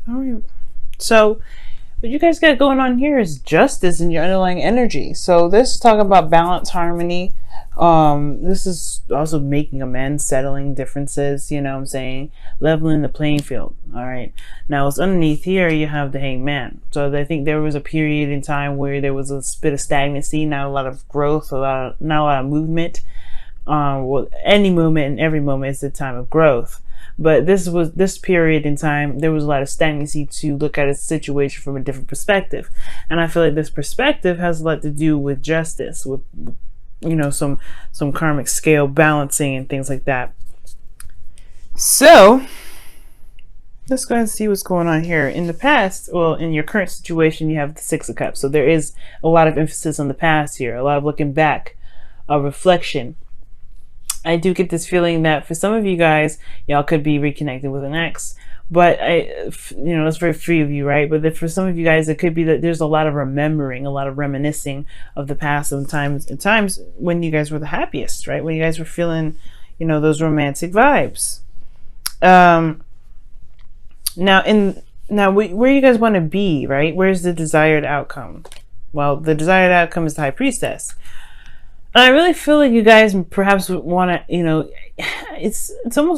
All right. So what you guys got going on here is justice in your underlying energy. So this is talking about balance, harmony. This is also making amends, settling differences, you know what I'm saying? Leveling the playing field. All right. Now what's underneath here, you have the Hangman. So I think there was a period in time where there was a bit of stagnancy, not a lot of growth, not a lot of movement. Well, any movement and every moment is the time of growth. But this period in time, there was a lot of stagnancy to look at a situation from a different perspective. And I feel like this perspective has a lot to do with justice, with, you know, some karmic scale balancing and things like that. So let's go ahead and see what's going on here. In the past, well, in your current situation, you have the Six of Cups. So there is a lot of emphasis on the past here, a lot of looking back, a reflection. I do get this feeling that for some of you guys, y'all could be reconnected with an ex, but you know, that's very free of you, right? But for some of you guys, it could be that there's a lot of remembering, a lot of reminiscing of the past, and times when you guys were the happiest, right? When you guys were feeling, you know, those romantic vibes. Now where you guys want to be, right? Where's the desired outcome? Well, the desired outcome is the High Priestess. And I really feel like you guys perhaps want to, you know, it's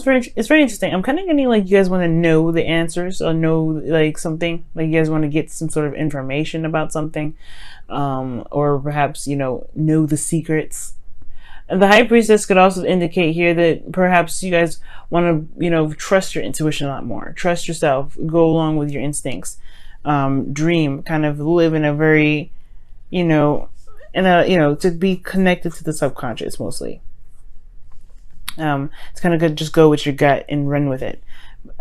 very interesting. I'm kind of getting like you guys want to know the answers, or know like something, like you guys want to get some sort of information about something, or perhaps, you know the secrets. And the High Priestess could also indicate here that perhaps you guys want to, you know, trust your intuition a lot more, trust yourself, go along with your instincts, dream, kind of live in a very, you know, to be connected to the subconscious mostly. It's kind of good, just go with your gut and run with it.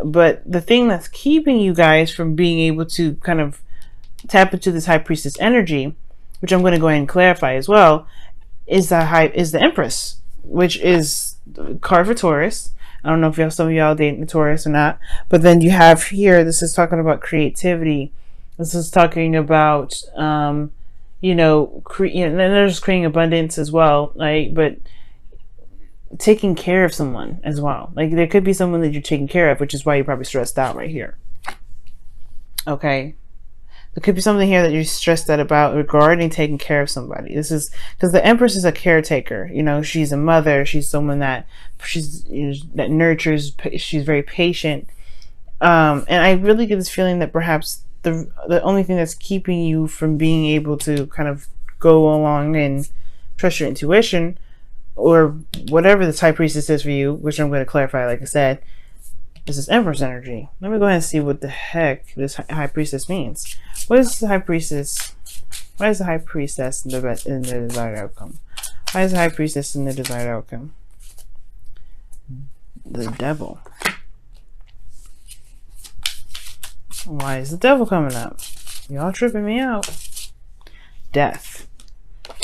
But the thing that's keeping you guys from being able to kind of tap into this High Priestess energy, which I'm going to go ahead and clarify as well, is the Empress, which is the card for Taurus. I don't know if some of y'all dating Taurus or not, but then you have here, this is talking about creativity. This is talking about you know, and then there's creating abundance as well, like, but taking care of someone as well. Like, there could be someone that you're taking care of, which is why you're probably stressed out right here. Okay, there could be something here that you're stressed out about regarding taking care of somebody. This is because the Empress is a caretaker. You know, she's a mother. She's someone that that nurtures. She's very patient, and I really get this feeling that perhaps the only thing that's keeping you from being able to kind of go along and trust your intuition, or whatever the High Priestess is for you, which I'm going to clarify, like I said, is this Empress energy. Let me go ahead and see what the heck this High Priestess means. What is the High Priestess? Why is the High Priestess in the desired outcome? Why is the High Priestess in the desired outcome? The Devil. Why is the Devil coming up? Y'all tripping me out. Death.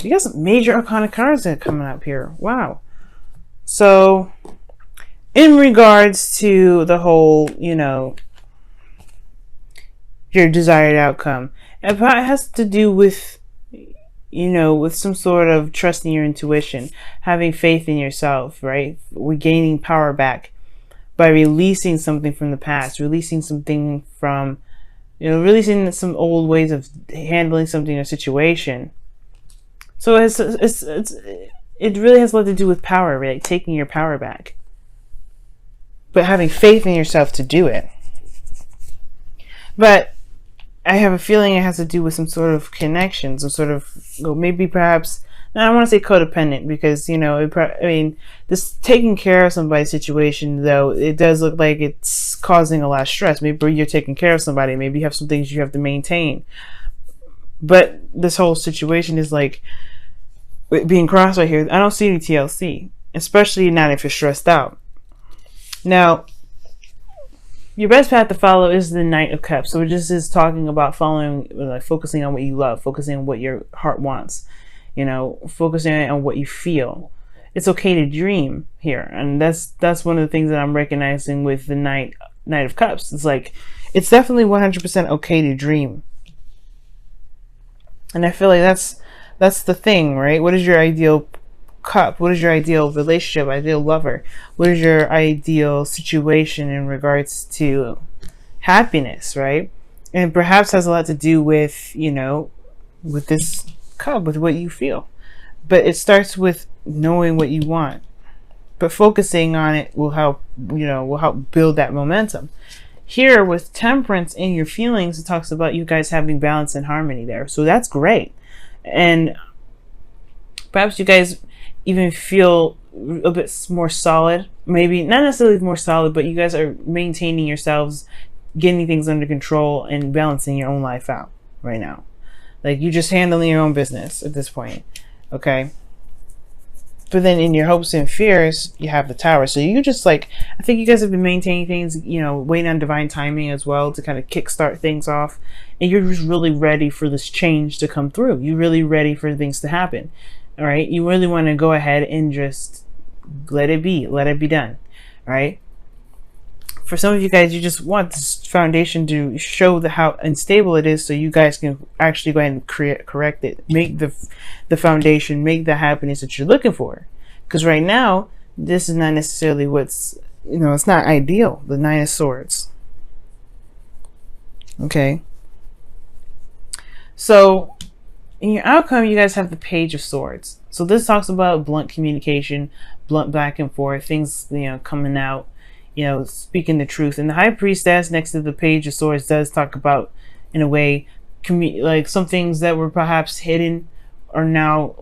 You got some major arcana cards that are coming up here. Wow. So, in regards to the whole, you know, your desired outcome, it has to do with, you know, with some sort of trusting your intuition, having faith in yourself, right? Regaining power back by releasing something from the past, releasing something from, you know, releasing some old ways of handling something or situation. So it really has a lot to do with power, right? Taking your power back, but having faith in yourself to do it. But I have a feeling it has to do with some sort of connection, some sort of, well, maybe perhaps, I don't want to say codependent, because, you know, I mean, this taking care of somebody's situation, though, it does look like it's causing a lot of stress. Maybe you're taking care of somebody. Maybe you have some things you have to maintain. But this whole situation is like being crossed right here. I don't see any TLC, especially not if you're stressed out. Now, your best path to follow is the Knight of Cups. So it just is talking about following, like focusing on what you love, focusing on what your heart wants. You know, focusing on what you feel. It's okay to dream here, and that's one of the things that I'm recognizing with the Knight of Cups. It's like, it's definitely 100% okay to dream, and I feel like that's the thing, right? What is your ideal cup? What is your ideal relationship? Ideal lover? What is your ideal situation in regards to happiness, right? And perhaps has a lot to do with, with this cub, with what you feel. But it starts with knowing what you want. But focusing on it will help, will help build that momentum. Here with temperance in your feelings, it talks about you guys having balance and harmony there. So that's great. And perhaps you guys even feel a bit more solid. Maybe not necessarily more solid, but you guys are maintaining yourselves, getting things under control and balancing your own life out right now. Like you just handling your own business at this point. Okay. But then in your hopes and fears, you have the Tower. So you just I think you guys have been maintaining things, waiting on divine timing as well to kind of kickstart things off. And you're just really ready for this change to come through. You're really ready for things to happen. All right. You really want to go ahead and just let it be done. All right. For some of you guys, you just want this foundation to show how unstable it is, so you guys can actually go ahead and correct it, make the foundation, make the happiness that you're looking for. Because right now, this is not necessarily what's, it's not ideal. The Nine of Swords. Okay. So in your outcome, you guys have the Page of Swords. So this talks about blunt communication, blunt back and forth, things, coming out. Speaking the truth. And the High Priestess next to the Page of Swords does talk about, in a way, some things that were perhaps hidden are now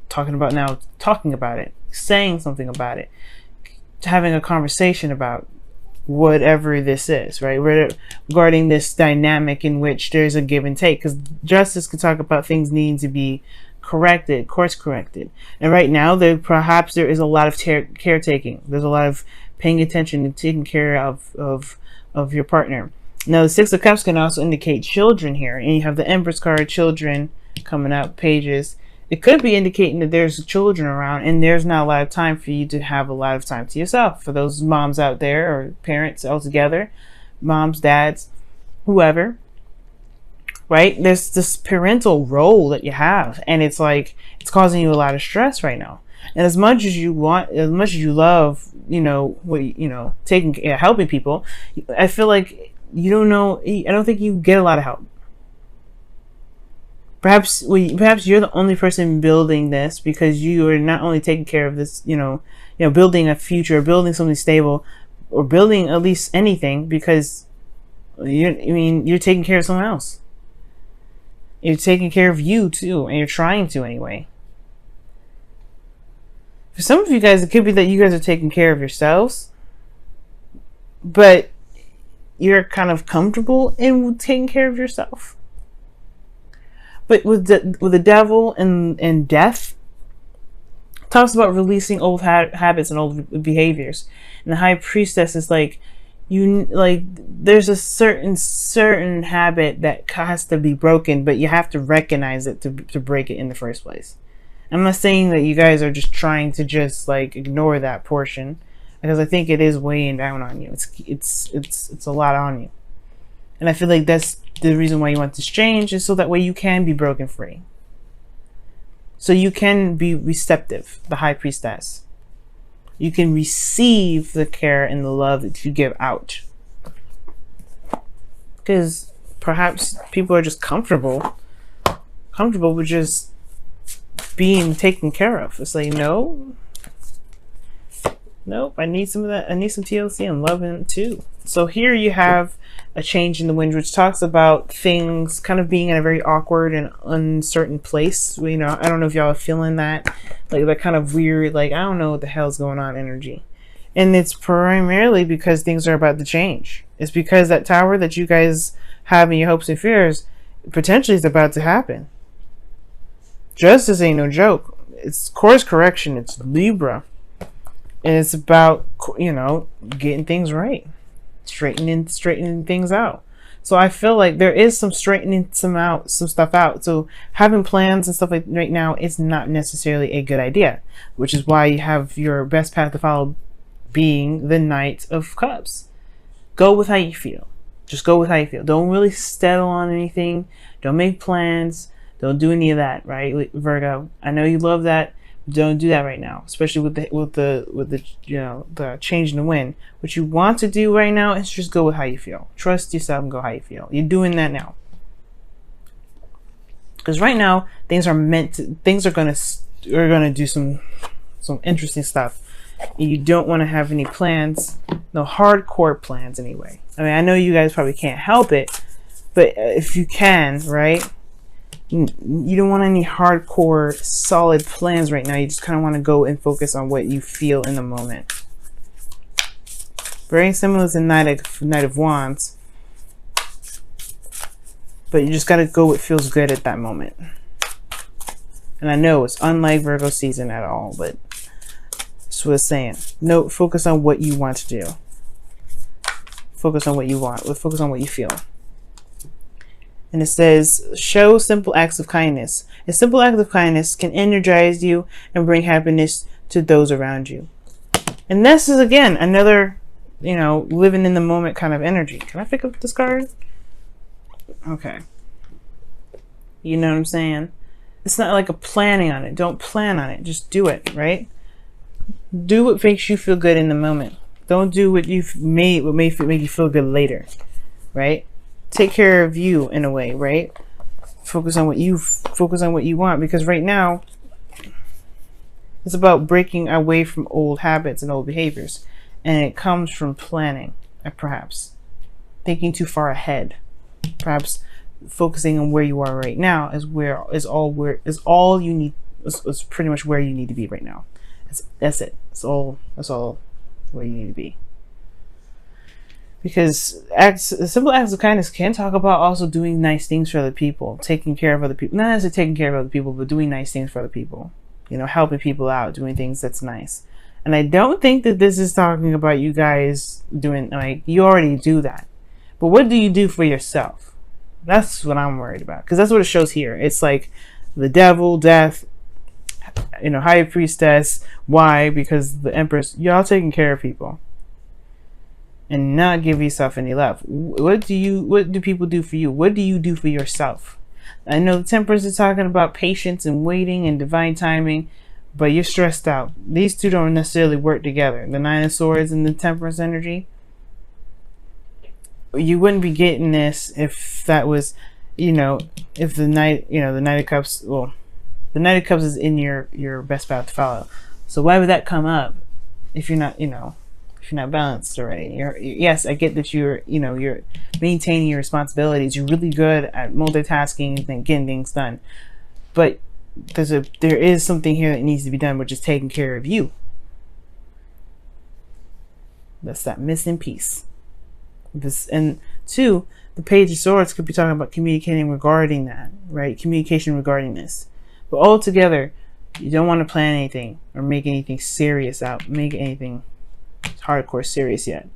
talking about it, saying something about it, having a conversation about whatever this is, right? Regarding this dynamic in which there's a give and take, because justice can talk about things needing to be course corrected. And right now there is a lot of caretaking. There's a lot of paying attention and taking care of your partner. Now the Six of Cups can also indicate children here, and you have the Empress card, children coming up, pages. It could be indicating that there's children around and there's not a lot of time for you to have a lot of time to yourself. For those moms out there, or parents altogether, moms, dads, whoever, right? There's this parental role that you have, and it's causing you a lot of stress right now. And as much as you love, taking care, helping people, I feel like I don't think you get a lot of help. Perhaps you're the only person building this, because you are not only taking care of this, building a future, building something stable, or building at least anything, because you're taking care of someone else. You're taking care of you too, and you're trying to anyway. For some of you guys, it could be that you guys are taking care of yourselves, but you're kind of comfortable in taking care of yourself. But with the Devil and death, it talks about releasing old habits and old behaviors. And the High Priestess is there's a certain habit that has to be broken, but you have to recognize it to break it in the first place. I'm not saying that you guys are just trying to ignore that portion, because I think it is weighing down on you. It's a lot on you. And I feel like that's the reason why you want this change, is so that way you can be broken free. So you can be receptive, the High Priestess. You can receive the care and the love that you give out. Because perhaps people are just comfortable with just being taken care of. It's like, nope, I need some of that. I need some TLC and loving too. So here you have a change in the wind, which talks about things kind of being in a very awkward and uncertain place. I don't know if y'all are feeling that, that kind of weird, I don't know what the hell's going on energy. And it's primarily because things are about to change. It's because that Tower that you guys have in your hopes and fears potentially is about to happen. Justice ain't no joke. It's course correction. It's Libra. And it's about, getting things right. Straightening things out. So I feel like there is some straightening some stuff out. So having plans and stuff right now is not necessarily a good idea, which is why you have your best path to follow being the Knight of Cups. Go with how you feel. Just go with how you feel. Don't really settle on anything. Don't make plans. Don't do any of that, right, Virgo? I know you love that, Don't do that right now, especially with the the change in the wind. What you want to do right now is just go with how you feel. Trust yourself and go how you feel. You're doing that now. Because right now things are gonna do some interesting stuff. You don't want to have any plans, no hardcore plans anyway. I mean, I know you guys probably can't help it, but if you can, right? You don't want any hardcore solid plans right now. You just kind of want to go and focus on what you feel in the moment. Very similar to Knight of Wands. But you just got to go what feels good at that moment. And I know it's unlike Virgo season at all, but that's what it's saying. No, focus on what you want to do. Focus on what you want. Focus on what you feel. And it says, show simple acts of kindness. A simple act of kindness can energize you and bring happiness to those around you. And this is, again, another, living in the moment kind of energy. Can I pick up this card? Okay. You know what I'm saying? It's not like a planning on it. Don't plan on it. Just do it, right? Do what makes you feel good in the moment. Don't do what may make you feel good later, right? Take care of you in a way, right? Focus on what you want, because right now it's about breaking away from old habits and old behaviors, and it comes from planning, and perhaps thinking too far ahead. Perhaps focusing on where you are right now is all you need. Is pretty much where you need to be right now. That's it. That's all where you need to be. Because simple acts of kindness can talk about also doing nice things for other people, taking care of other people. Not necessarily taking care of other people, but doing nice things for other people. Helping people out, doing things that's nice. And I don't think that this is talking about you guys doing, you already do that. But what do you do for yourself? That's what I'm worried about. Because that's what it shows here. It's like the devil, death, high priestess. Why? Because the empress, y'all taking care of people. And not give yourself any love. What do people do for you? What do you do for yourself? I know the Temperance is talking about patience and waiting and divine timing, but you're stressed out. These two don't necessarily work together. The Nine of Swords and the Temperance energy. You wouldn't be getting this if that was, if the Knight, the Knight of Cups, well, the Knight of Cups is in your best path to follow. So why would that come up if you're not, if you're not balanced already? Yes, I get that you're maintaining your responsibilities. You're really good at multitasking and getting things done. But there is something here that needs to be done, which is taking care of you. That's that missing piece. And two, the Page of Swords could be talking about communicating regarding that, right? Communication regarding this. But altogether, you don't want to plan anything or make anything serious make anything hardcore serious yet.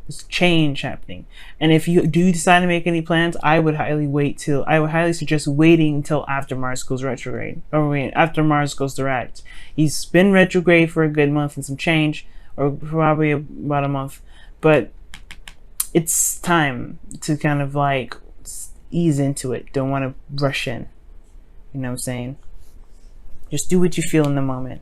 There's change happening. And if you do decide to make any plans, I would highly suggest waiting until after Mars goes retrograde. After Mars goes direct. He's been retrograde for a good month and some change, or probably about a month. But it's time to kind of ease into it. Don't want to rush in. You know what I'm saying? Just do what you feel in the moment.